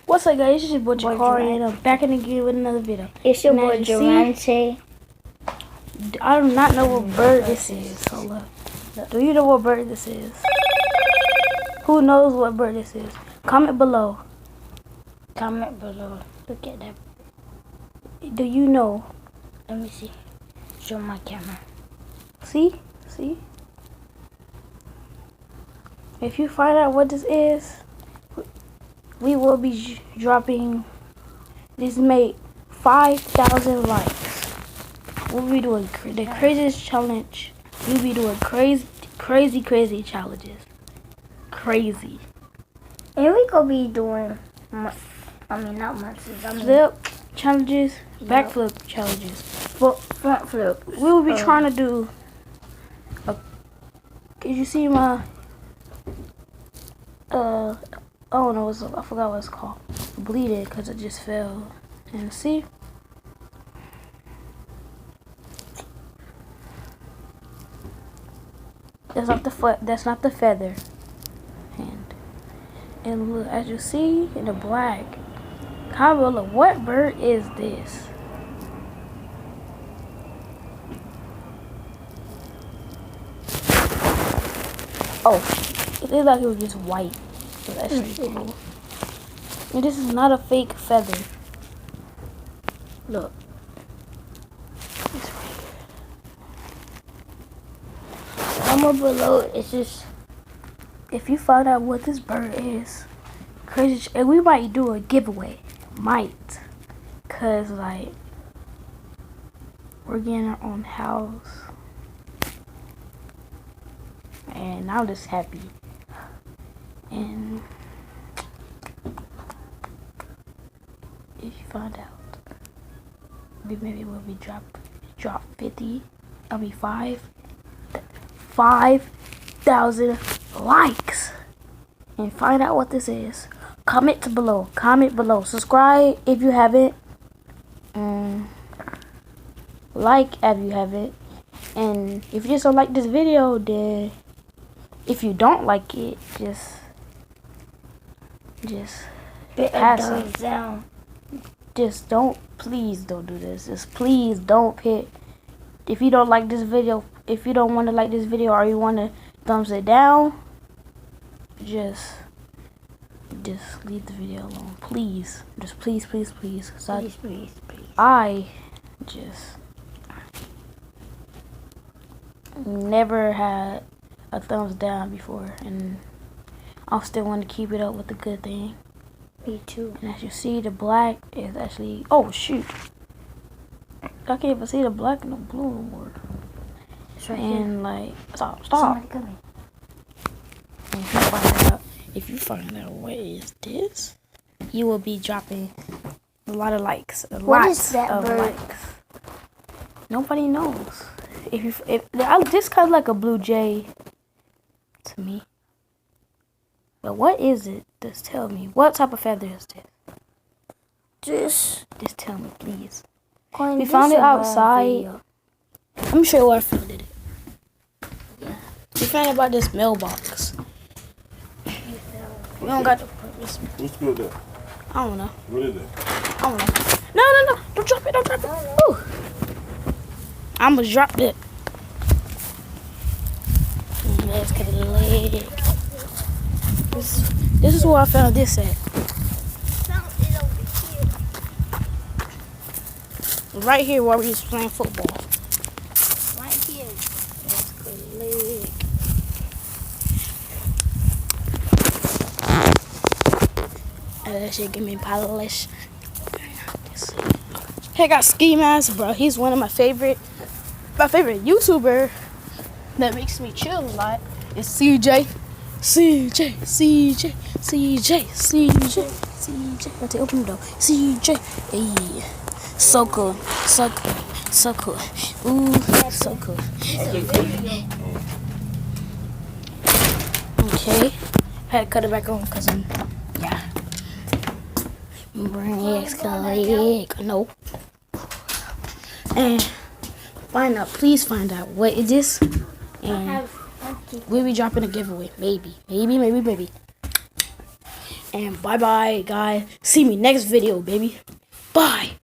What's up, guys? It's your boy Jakari, and I'm back in again with another video. It's your boy Durante. I do not know what bird this is. So look. Do you know what bird this is? Who knows what bird this is? Comment below. Comment below. Look at that. Do you know? Let me see. Show my camera. See? See? If you find out what this is, we will be dropping. This made 5,000 likes. We'll be doing the craziest challenge. We'll be doing crazy challenges. Crazy. And we gonna be doing, not months. Flip challenges, backflip challenges. Front flip. We will be trying to do. Did you see my? I don't know. I forgot what it's called. Bleeding because it just fell. And see. That's not the foot. That's not the feather. And look, as you see in the black, comment below, what bird is this? Oh, it looked like it was just white. So that's actually cool. And this is not a fake feather. Look. It's right here. Comment below. It's just. If you find out what this bird is, crazy, and we might do a giveaway. Might. Cause like, we're getting our own house. And I'm just happy. And if you find out, maybe we'll be drop 50. I'll be 5,000 likes. And find out what this is. Comment below. Comment below. Subscribe if you haven't. Like if you haven't. And if you just don't like this video, then if you don't like it, just Put a thumbs down. Just please don't do this. Just please don't hit. If you don't like this video, if you don't want to like this video, or you want to thumbs it down, just leave the video alone, please. Just please. Please. I just never had a thumbs down before, and I still want to keep it up with the good thing. Me too. And as you see, the black is actually, oh shoot, I can't even see the black and the blue no more. It's right And here. like, stop. Somebody coming. And if you find out what is this, you will be dropping a lot of likes. What is that bird? Likes. Nobody knows. If this kind of like a blue jay to me. But what is it? Just tell me. What type of feather is this? Just tell me, please. We found it outside. Let me show you where I found it. Yeah. We found it by this mailbox. We don't got to put this. What's good there? I don't know. What is that? I don't know. No. Don't drop it. Ooh. I'm going to drop it. Let's get a leg. This is where I found this at. Found it over here. Right here where we was playing football. Right here. Let's get a leg. And that shit give me polish. Hey, I got Ski Mask, bro. He's one of my favorite YouTuber that makes me chill a lot. It's CJ. Let's open the door. CJ. Hey. So cool. Ooh, so cool. Okay. I had to cut it back on because I'm, no. And please find out what is this. And we'll be dropping a giveaway. Maybe. And bye bye, guys. See me next video, baby. Bye.